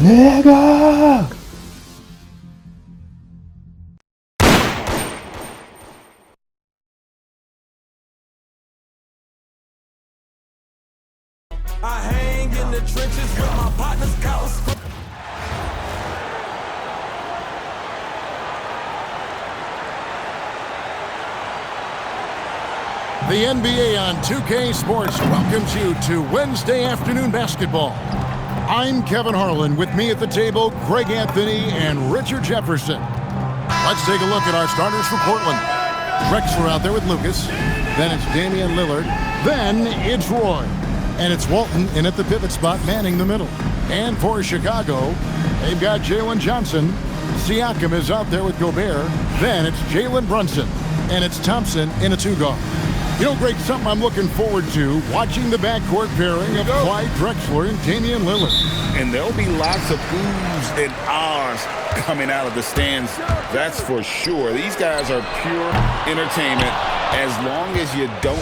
Nigga! I hang in the trenches with my partner's cows. The NBA on 2K Sports welcomes you to Wednesday afternoon basketball. I'm Kevin Harlan. With me at the table, Greg Anthony and Richard Jefferson. Let's take a look at our starters for Portland. Drexler out there with Lucas. Then it's Damian Lillard. Then it's Roy. And it's Walton in at the pivot spot, manning the middle. And for Chicago, they've got Jalen Johnson. Siakam is out there with Gobert. Then it's Jalen Brunson. And it's Thompson in a two-guard. You know, Greg, something I'm looking forward to, watching the backcourt pairing of Clyde Drexler and Damian Lillard. And there'll be lots of oohs and ahs coming out of the stands, that's for sure. These guys are pure entertainment as long as you don't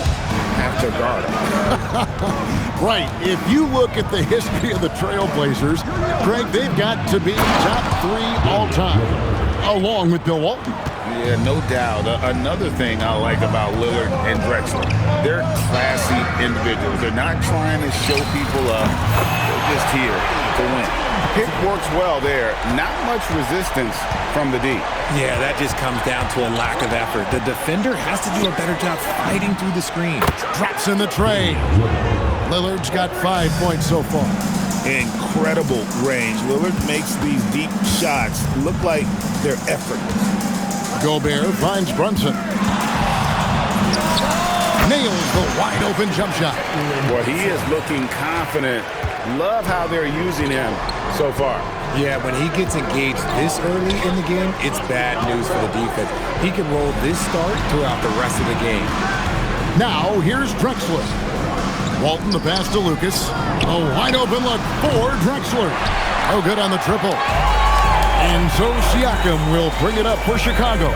have to guard them. Right. If you look at the history of the Trailblazers, Greg, they've got to be top 3 all time, along with Bill Walton. Yeah, no doubt. Another thing I like about Lillard and Drexler, they're classy individuals. They're not trying to show people up. They're just here to win. Pick works well there. Not much resistance from the D. Yeah, that just comes down to a lack of effort. The defender has to do a better job fighting through the screen. Drops in the tray. Lillard's got 5 points so far. Incredible range. Lillard makes these deep shots look like they're effortless. Gobert finds Brunson. Nails the wide-open jump shot. Boy, he is looking confident. Love how they're using him so far. Yeah, when he gets engaged this early in the game, it's bad news for the defense. He can roll this start throughout the rest of the game. Now, here's Drexler. Walton, the pass to Lucas. A wide-open look for Drexler. Oh, good on the triple. And so Siakam will bring it up for Chicago.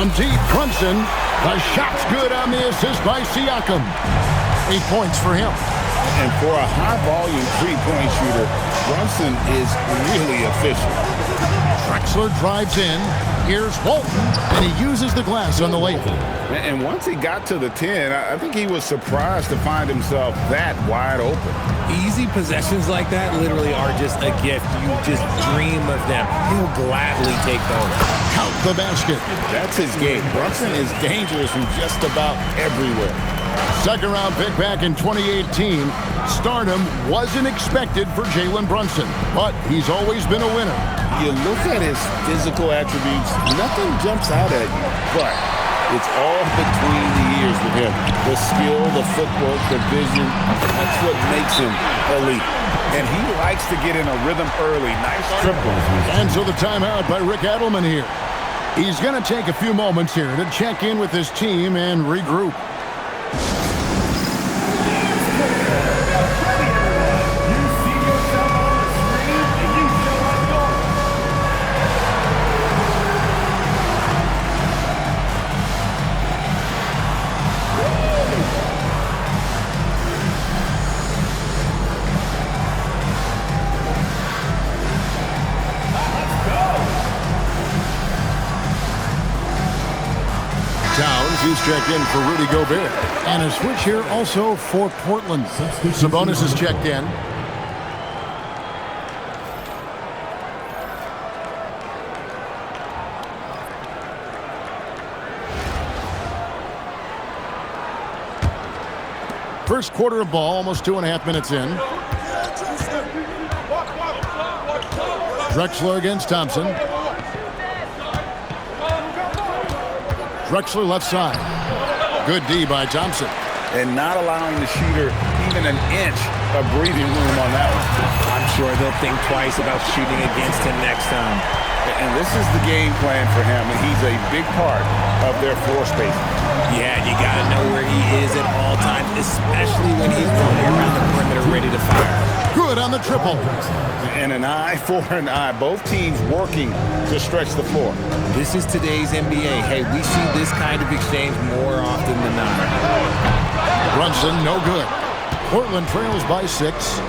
On deep, Brunson. The shot's good on the assist by Siakam. 8 points for him. And for a high-volume three-point shooter, Brunson is really efficient. Drexler drives in. Here's Walton, and he uses the glass on the layup. And once he got to the 10, I think he was surprised to find himself that wide open. Easy possessions like that literally are just a gift. You just dream of them. He'll gladly take those. Count the basket. That's his game. Brunson is dangerous from just about everywhere. Second round pick back in 2018. Stardom wasn't expected for Jalen Brunson, but he's always been a winner. You look at his physical attributes, nothing jumps out at you, but it's all between the ears with him. The skill, the footwork, the vision, that's what makes him elite. And he likes to get in a rhythm early. Nice triple. And so the timeout by Rick Adelman here. He's going to take a few moments here to check in with his team and regroup. He's checked in for Rudy Gobert. And a switch here also for Portland. Sabonis is checked in. First quarter of ball, almost 2.5 minutes in. Drexler against Thompson. Drexler left side. Good D by Thompson. And not allowing the shooter even an inch of breathing room on that one. I'm sure they'll think twice about shooting against him next time. And this is the game plan for him, and he's a big part of their floor spacing. Yeah, you got to know where he is at all times, especially when he's running around the perimeter ready to fire. Good on the triple. And an eye for an eye. Both teams working to stretch the floor. This is today's NBA. Hey, we see this kind of exchange more often than not. Brunson, no good. Portland trails by 6.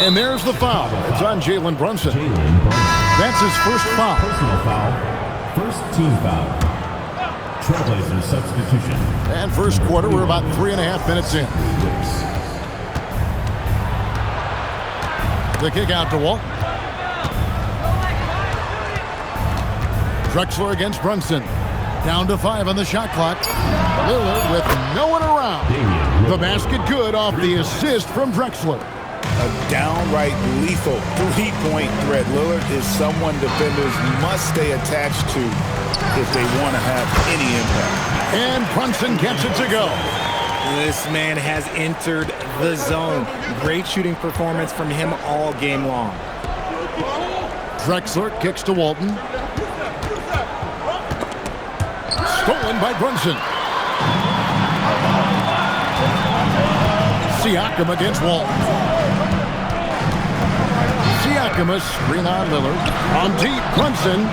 And there's the foul. It's on Jalen Brunson. That's his first foul. Personal foul. First team foul. Trailblazers substitution. And first quarter, we're about 3.5 minutes in. The kick out to Walton. Drexler against Brunson. Down to 5 on the shot clock. Lillard with no one around. The basket good off the assist from Drexler. A downright lethal three-point threat. Lillard is someone defenders must stay attached to if they want to have any impact. And Brunson gets it to go. This man has entered the zone. Great shooting performance from him all game long. Drexler kicks to Walton. Stolen by Brunson. Siakam against Walton. Siakam a screen on Lillard. On deep, Brunson.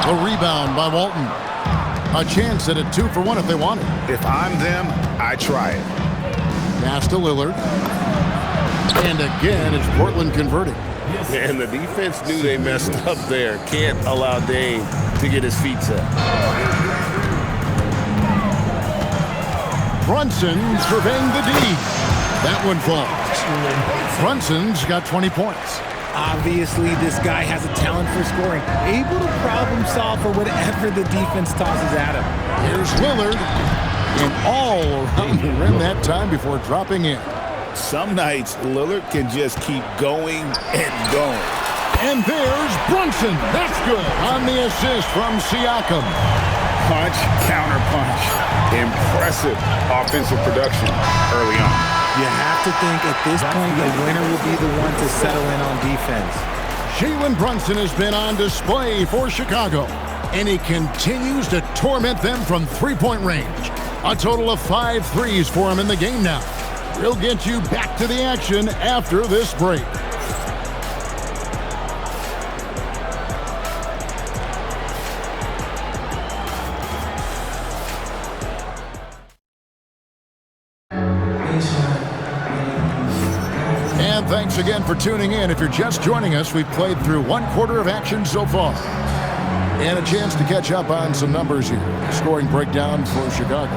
A rebound by Walton. A chance at a 2-for-1 if they want it. If I'm them, I try it. Pass to Lillard. And again, it's Portland converting. And the defense knew they messed up there. Can't allow Dame to get his feet set. Brunson surveying the D. That one falls. Brunson's got 20 points. Obviously, this guy has a talent for scoring, able to problem solve for whatever the defense tosses at him. Here's Lillard, and all around the rim that time before dropping in. Some nights, Lillard can just keep going and going. And there's Brunson. That's good on the assist from Siakam. Punch, counter punch. Impressive offensive production early on. You have to think at this point the winner will be the one to settle in on defense. Jalen Brunson has been on display for Chicago, and he continues to torment them from three-point range. A total of 5 threes for him in the game now. We'll get you back to the action after this break. And thanks again for tuning in. If you're just joining us, we've played through 1 quarter of action so far. And a chance to catch up on some numbers here. Scoring breakdown for Chicago.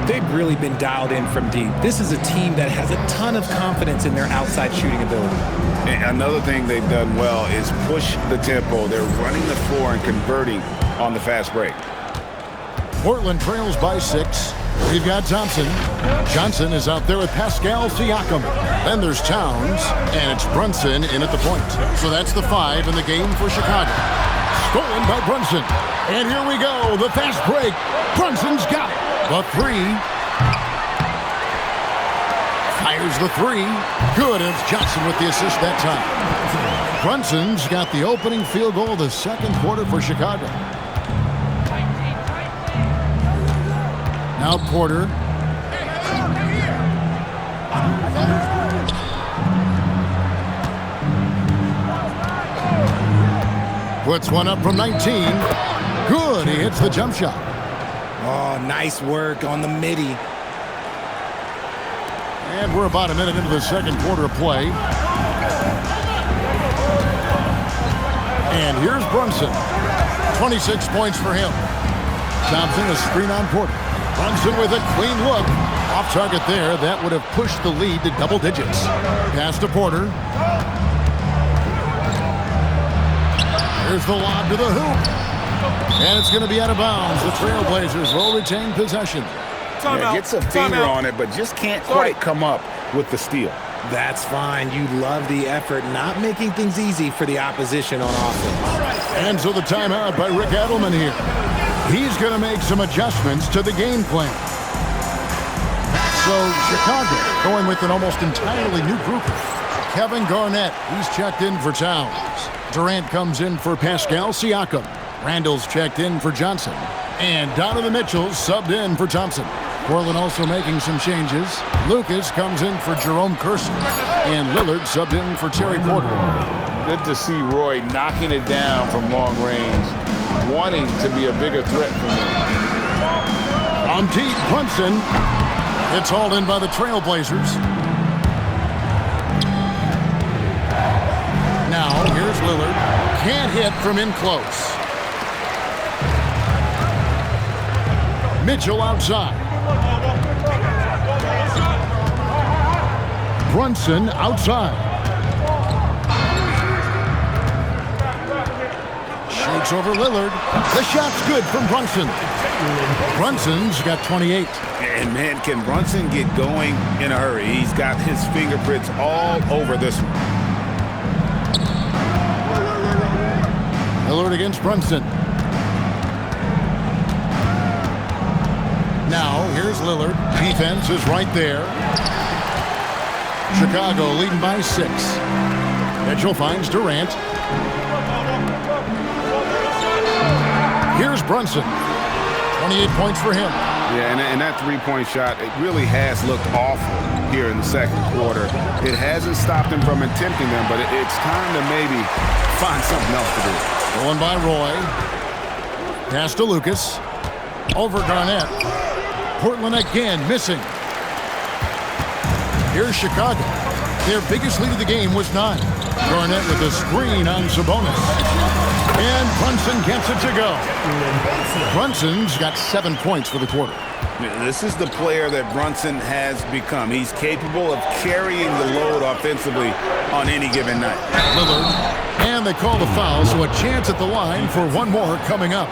They've really been dialed in from deep. This is a team that has a ton of confidence in their outside shooting ability. And another thing they've done well is push the tempo. They're running the floor and converting on the fast break. Portland trails by 6. We've got Thompson. Johnson is out there with Pascal Siakam. Then there's Towns, and it's Brunson in at the point. So that's the 5 in the game for Chicago. Stolen by Brunson. And here we go, the fast break. Brunson's got it. The 3. Fires the 3. Good, and it's Johnson with the assist that time. Brunson's got the opening field goal of the second quarter for Chicago. Now Porter. Puts one up from 19. Good, he hits the jump shot. Oh, nice work on the midi. And we're about a minute into the second quarter of play. And here's Brunson. 26 points for him. Thompson a screen on Porter. Brunson with a clean look. Off target there. That would have pushed the lead to double digits. Pass to Porter. Here's the lob to the hoop. And it's going to be out of bounds. The Trailblazers will retain possession. Yeah, gets a finger on it, but just can't quite come up with the steal. That's fine. You love the effort, not making things easy for the opposition on offense. And so the timeout by Rick Adelman here. He's going to make some adjustments to the game plan. So Chicago going with an almost entirely new group. Kevin Garnett, he's checked in for Towns. Durant comes in for Pascal Siakam. Randall's checked in for Johnson. And Donovan Mitchell subbed in for Thompson. Portland also making some changes. Lucas comes in for Jerome Kersey. And Lillard subbed in for Terry Porter. Good to see Roy knocking it down from long range, wanting to be a bigger threat for me. On deep, Brunson. It's hauled in by the Trailblazers. Lillard. Can't hit from in close. Mitchell outside. Brunson outside. Shakes over Lillard. The shot's good from Brunson. Brunson's got 28. And man, can Brunson get going in a hurry? He's got his fingerprints all over this one. Lillard against Brunson. Now, here's Lillard. Defense is right there. Chicago leading by 6. Mitchell finds Durant. Here's Brunson. 28 points for him. Yeah, and that three-point shot, it really has looked awful here in the second quarter. It hasn't stopped him from attempting them, but it's time to maybe find something else to do. Going by Roy. Pass to Lucas. Over Garnett. Portland again missing. Here's Chicago. Their biggest lead of the game was 9. Garnett with a screen on Sabonis. And Brunson gets it to go. Brunson's got 7 points for the quarter. This is the player that Brunson has become. He's capable of carrying the load offensively on any given night. Lillard. And they call the foul, so a chance at the line for one more coming up.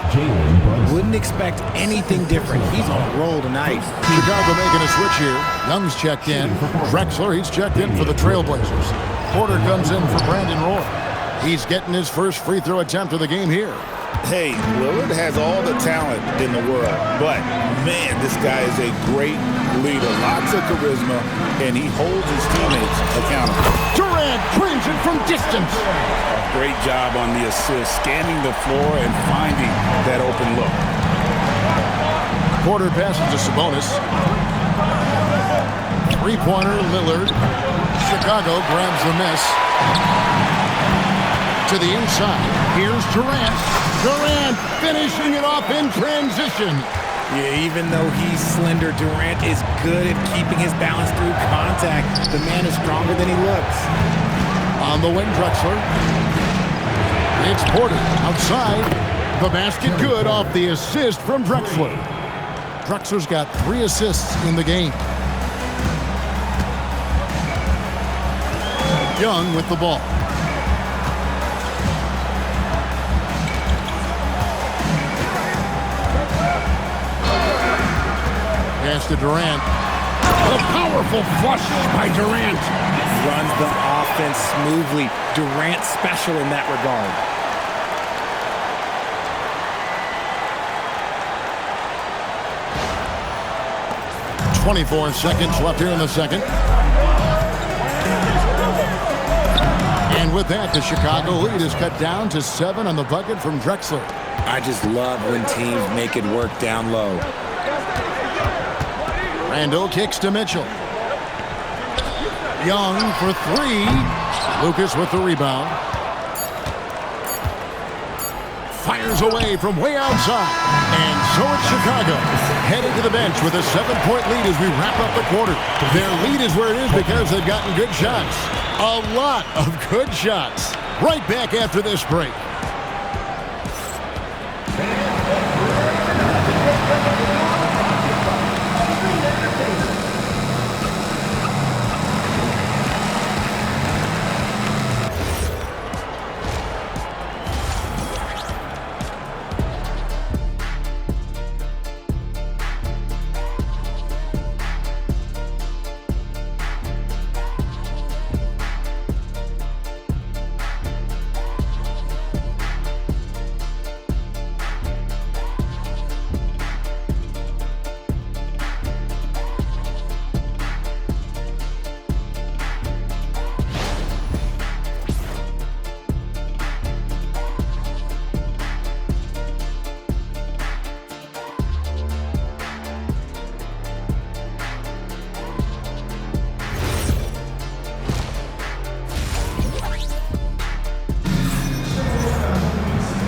Wouldn't expect anything different. He's on a roll tonight. Chicago making a switch here. Young's checked in. Drexler, he's checked in for the Trailblazers. Porter comes in for Brandon Roy. He's getting his first free throw attempt of the game here. Hey, Lillard has all the talent in the world, but man, this guy is a great leader. Lots of charisma, and he holds his teammates accountable. Durant brings it from distance. Great job on the assist, scanning the floor and finding that open look. Porter passes to Sabonis. Three-pointer, Lillard. Chicago grabs the miss. To the inside. Here's Durant. Durant finishing it off in transition. Yeah, even though he's slender, Durant is good at keeping his balance through contact. The man is stronger than he looks. On the wing, Drexler. It's Porter outside. The basket good off the assist from Drexler. Drexler's got 3 assists in the game. Young with the ball. Pass to Durant. A powerful flush by Durant. Runs the offense smoothly. Durant special in that regard. .24 seconds left here in the second. And with that, the Chicago lead is cut down to 7 on the bucket from Drexler. I just love when teams make it work down low. Randall kicks to Mitchell. Young for 3. Lucas with the rebound. Fires away from way outside. And so it's Chicago headed to the bench with a 7-point lead as we wrap up the quarter. Their lead is where it is because they've gotten good shots. A lot of good shots. Right back after this break.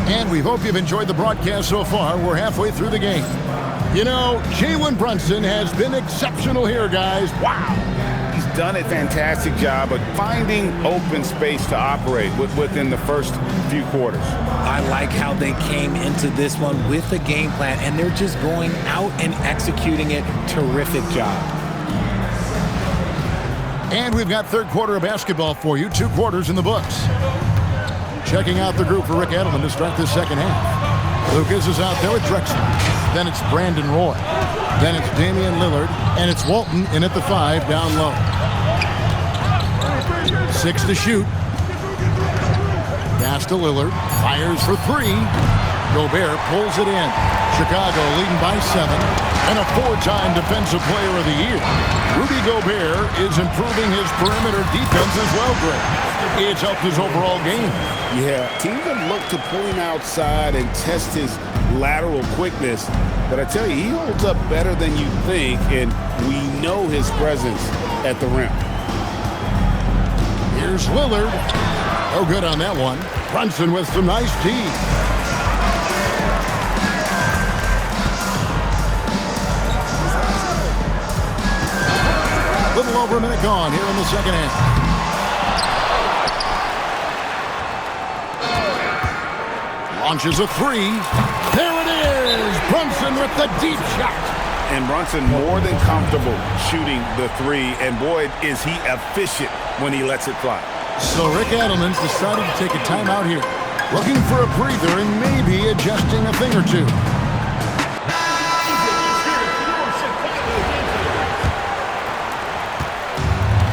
And we hope you've enjoyed the broadcast so far. We're halfway through the game. You know, Jalen Brunson has been exceptional here, guys. Wow. He's done a fantastic job of finding open space to operate within the first few quarters. I like how they came into this one with a game plan, and they're just going out and executing it. Terrific job. And we've got third quarter of basketball for you. 2 quarters in the books. Checking out the group for Rick Edelman to start this second half. Lucas is out there with Drexler. Then it's Brandon Roy. Then it's Damian Lillard. And it's Walton in at the 5 down low. 6 to shoot. Pass to Lillard. Fires for 3. Gobert pulls it in. Chicago leading by 7. And a 4-time Defensive Player of the Year. Rudy Gobert is improving his perimeter defense as well, Greg. It's helped his overall game. Yeah, teams have looked to pull him outside and test his lateral quickness. But I tell you, he holds up better than you think, and we know his presence at the rim. Here's Lillard. No good on that one. Brunson with some nice D. Little over a minute gone here in the second half. Launches a 3. There it is! Brunson with the deep shot. And Brunson more than comfortable shooting the 3, and boy, is he efficient when he lets it fly. So Rick Edelman's decided to take a timeout here. Looking for a breather and maybe adjusting a thing or two.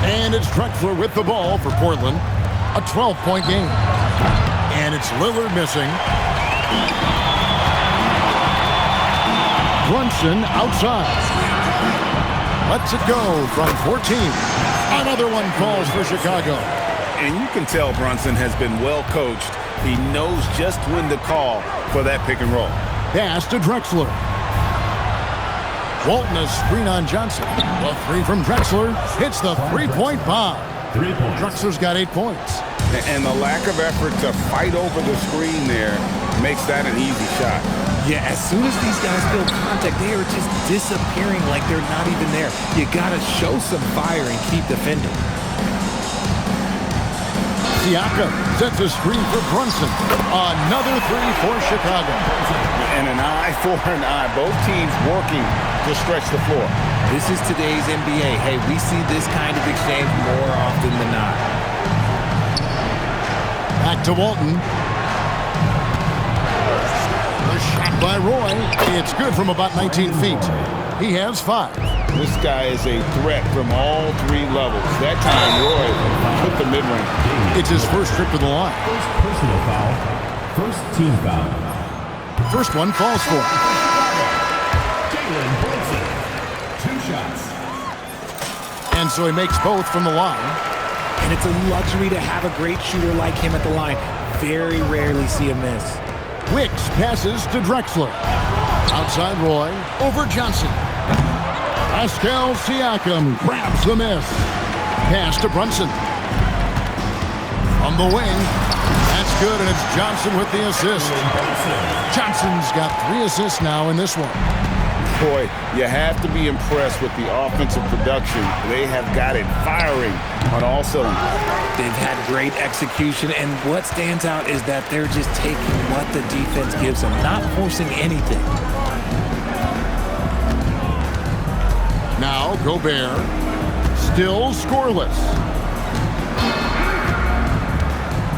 And it's Drexler with the ball for Portland. A 12-point game. And it's Lillard missing. Brunson outside. Lets it go from 14. Another one falls for Chicago. And you can tell Brunson has been well coached. He knows just when to call for that pick and roll. Pass to Drexler. Walton a screen on Johnson. The 3 from Drexler hits the 3-point bomb. 3 points. Drexler's got 8 points. And the lack of effort to fight over the screen there makes that an easy shot. Yeah, as soon as these guys feel contact, they are just disappearing like they're not even there. You got to show some fire and keep defending. Siakam sets a screen for Brunson. Another 3 for Chicago. And an eye for an eye. Both teams working to stretch the floor. This is today's NBA. Hey, we see this kind of exchange more often than not. Back to Walton. The shot by Roy. It's good from about 19 feet. He has 5. This guy is a threat from all 3 levels. That time, Roy put the mid-range. It's his first trip to the line. First personal foul. First team foul. First one falls for him. Jalen Brunson. 2 shots. And so he makes both from the line. And it's a luxury to have a great shooter like him at the line. Very rarely see a miss. Wicks passes to Drexler. Outside Roy. Over Johnson. Pascal Siakam grabs the miss. Pass to Brunson. From the wing. That's good, and it's Johnson with the assist. Johnson's got 3 assists now in this one. Boy, you have to be impressed with the offensive production. They have got it firing on all cylinders. They've had great execution, and what stands out is that they're just taking what the defense gives them, not forcing anything. Now Gobert, still scoreless.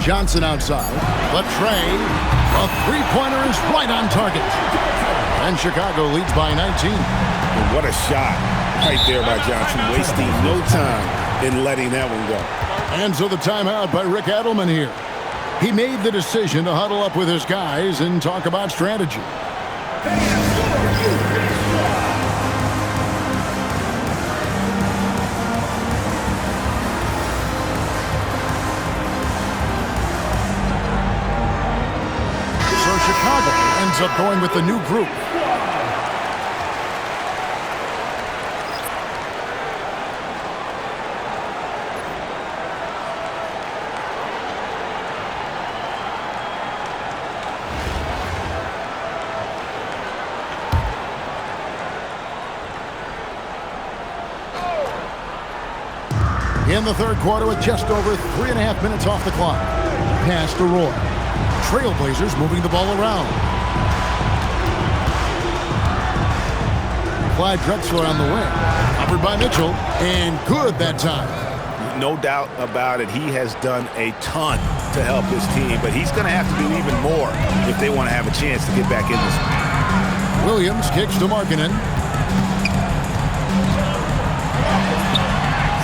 Johnson outside. Latrey, a 3-pointer is right on target. And Chicago leads by 19. And what a shot right there by Johnson, wasting no time in letting that one go. And so the timeout by Rick Edelman here. He made the decision to huddle up with his guys and talk about strategy. So Chicago ends up going with the new group. In the third quarter with just over 3.5 minutes off the clock. Pass to Roy. Trailblazers moving the ball around. Clyde Drexler on the wing. Covered by Mitchell. And good that time. No doubt about it. He has done a ton to help his team, but he's going to have to do even more if they want to have a chance to get back in this. Williams kicks to Markkanen.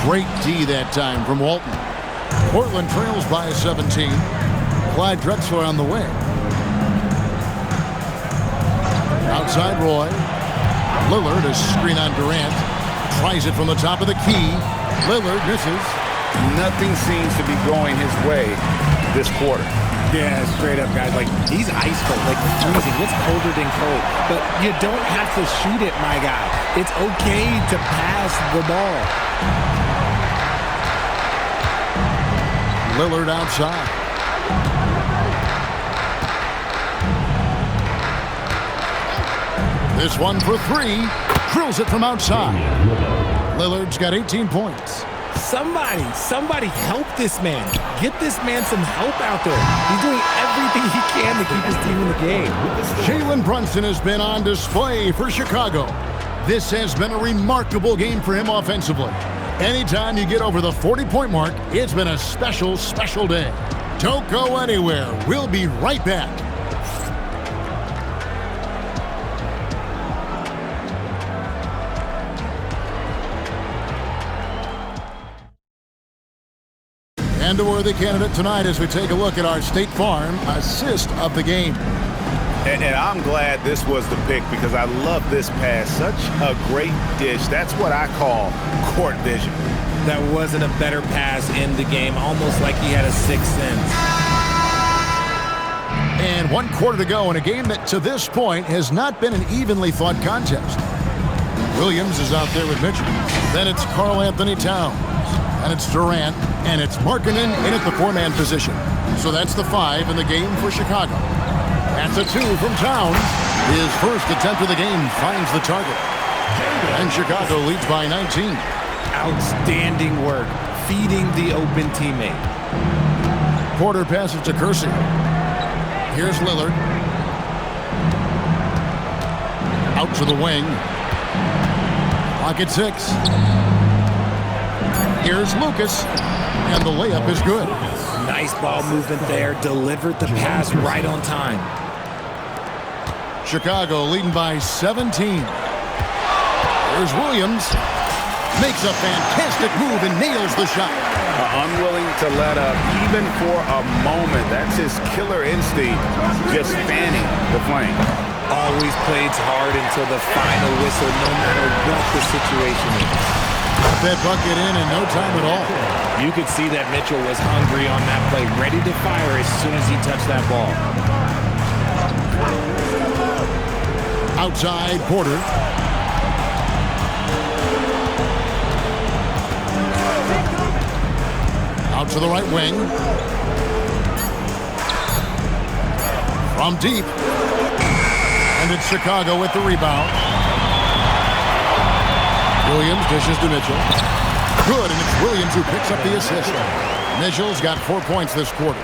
Great D that time from Walton. Portland trails by 17. Clyde Drexler on the wing. Outside Roy. Lillard, a screen on Durant. Tries it from the top of the key. Lillard misses. Nothing seems to be going his way this quarter. Yeah, straight up, guys. Like, he's ice cold, like freezing. It's colder than cold. But you don't have to shoot it, my guy. It's okay to pass the ball. Lillard outside. This one for three. Drills it from outside. Lillard's got 18 points. Somebody help this man. Get this man some help out there. He's doing everything he can to keep his team in the game. Jalen Brunson has been on display for Chicago. This has been a remarkable game for him offensively. Anytime you get over the 40-point mark, it's been a special, special day. Don't go anywhere. We'll be right back. And a worthy candidate tonight as we take a look at our State Farm assist of the game. And I'm glad this was the pick because I love this pass. Such a great dish. That's what I call court vision. That wasn't a better pass in the game, almost like he had a sixth sense. And 1 quarter to go in a game that to this point has not been an evenly fought contest. Williams is out there with Mitchell. Then it's Karl Anthony Towns. And it's Durant. And it's Markkanen in at the 4-man position. So that's the 5 in the game for Chicago. That's a 2 from Towns. His first attempt of the game finds the target. And Chicago leads by 19. Outstanding work, feeding the open teammate. Porter passes to Kersey. Here's Lillard. Out to the wing. Clock at 6. Here's Lucas. And the layup is good. Nice ball movement there. Delivered the pass right on time. Chicago leading by 17. There's Williams. Makes a fantastic move and nails the shot. Unwilling to let up even for a moment. That's his killer instinct, just fanning the flame. Always plays hard until the final whistle, no matter what the situation is. Got that bucket in no time at all. You could see that Mitchell was hungry on that play, ready to fire as soon as he touched that ball. Outside, Porter. Out to the right wing. From deep. And it's Chicago with the rebound. Williams dishes to Mitchell. Good, and it's Williams who picks up the assist. Mitchell's got 4 points this quarter.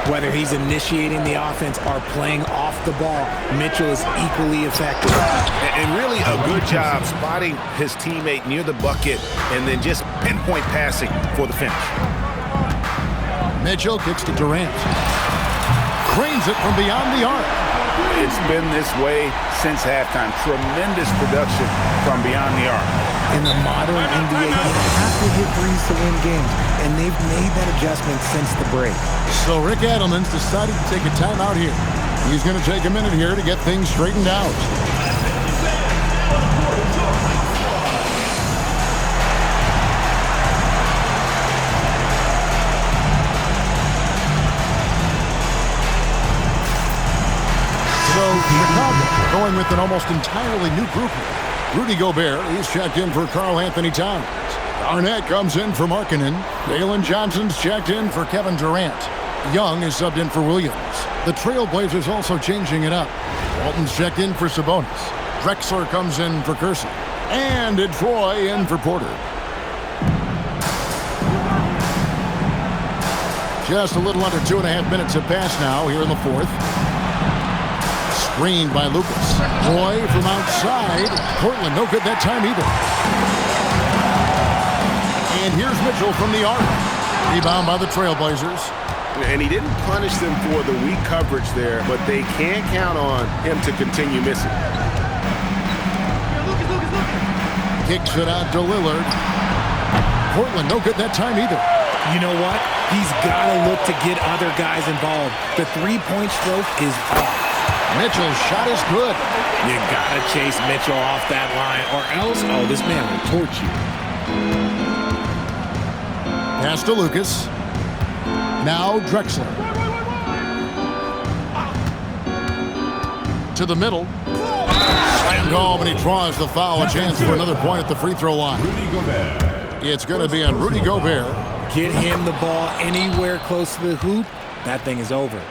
Whether he's initiating the offense or playing off the ball, Mitchell is equally effective. And really a good job spotting his teammate near the bucket and then just pinpoint passing for the finish. Mitchell kicks to Durant. Cranes it from beyond the arc. It's been this way since halftime. Tremendous production from beyond the arc. In the modern NBA, you have to hit threes to win games, and they've made that adjustment since the break. So Rick Adelman's decided to take a timeout here. He's going to take a minute here to get things straightened out. So Chicago going with an almost entirely new group here. Rudy Gobert, he's checked in for Karl Anthony Towns. Garnett comes in for Markkanen. Jalen Johnson's checked in for Kevin Durant. Young is subbed in for Williams. The Trailblazers also changing it up. Walton's checked in for Sabonis. Drexler comes in for Kersey. And it's Roy in for Porter. Just a little under 2.5 minutes have passed now here in the fourth. Screened by Lucas. Roy from outside. Portland, no good that time either. And here's Mitchell from the arc. Rebound by the Trailblazers. And he didn't punish them for the weak coverage there, but they can't count on him to continue missing. Kicks it out to Lillard. Portland, no good that time either. You know what? He's got to look to get other guys involved. The three-point stroke is off. Mitchell's shot is good. You got to chase Mitchell off that line, or else, oh, this man will torch you. Pass to Lucas. Now Drexler. To the middle. Slam home, and he draws the foul. A chance for another point at the free throw line. Rudy Gobert. It's going to be on Rudy Gobert. Get him the ball anywhere close to the hoop, that thing is over.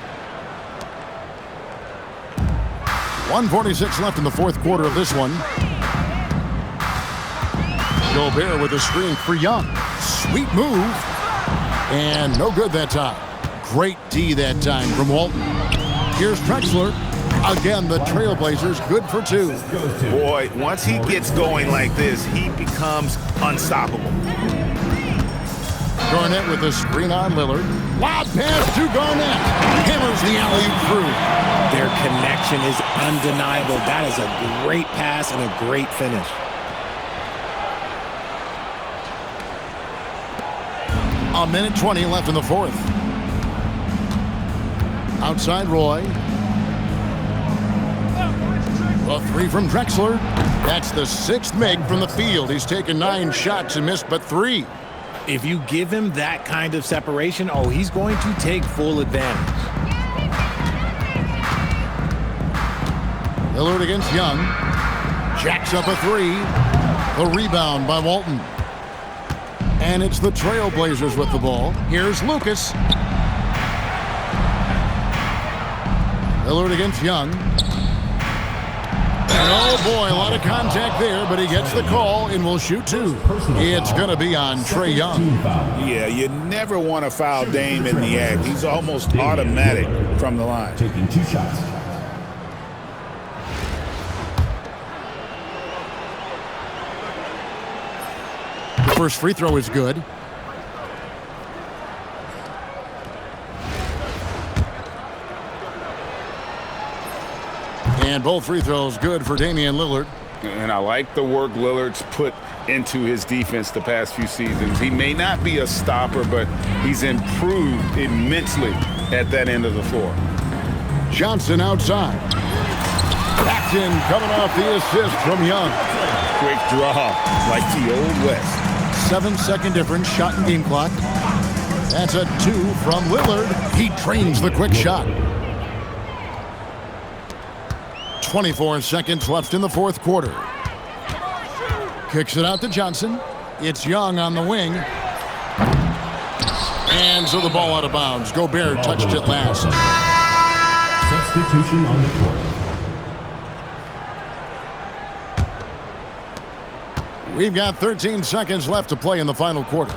1:46 left in the fourth quarter of this one. Gobert with a screen for Young. Sweet move. And no good that time. Great D that time from Walton. Here's Drexler. Again, the Trailblazers good for two. Boy, once he gets going like this, he becomes unstoppable. Garnett with a screen on Lillard. Lob pass to Garnett. Hammers the alley-oop through. Their connection is undeniable. That is a great pass and a great finish. A minute 20 left in the fourth. Outside Roy. A three from Drexler. That's the sixth make from the field. He's taken 9 shots and missed but 3. If you give him that kind of separation, oh, he's going to take full advantage. Lillard against Young. Jacks up a 3. The rebound by Walton. And it's the Trailblazers with the ball. Here's Lucas. Lillard against Young. And oh boy, a lot of contact there, but he gets the call and will shoot 2. It's going to be on Trae Young. Yeah, you never want to foul Dame in the act. He's almost automatic from the line. Taking 2 shots. The first free throw is good. And both free throws good for Damian Lillard. And I like the work Lillard's put into his defense the past few seasons. He may not be a stopper, but he's improved immensely at that end of the floor. Johnson outside. Paxton coming off the assist from Young. Quick draw, like the old West. 7-second difference, shot and game clock. That's a 2 from Lillard. He trains the quick shot. 24 seconds left in the fourth quarter. Kicks it out to Johnson. It's Young on the wing. And so the ball out of bounds. Gobert touched it last. Substitution on the court. We've got 13 seconds left to play in the final quarter.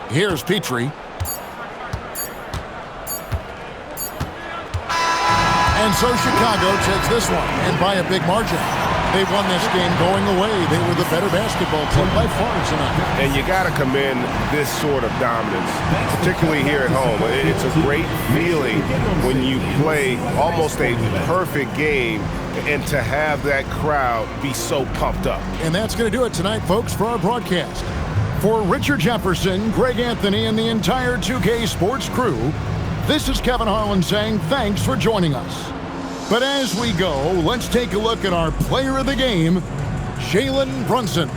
Here's Petrie. And so Chicago takes this one, and by a big margin. They won this game going away. They were the better basketball team by far tonight. And you got to commend this sort of dominance, particularly here at home. It's a great feeling when you play almost a perfect game and to have that crowd be so pumped up. And that's going to do it tonight, folks, for our broadcast. For Richard Jefferson, Greg Anthony, and the entire 2K Sports crew, this is Kevin Harlan saying thanks for joining us. But as we go, let's take a look at our player of the game, Jalen Brunson.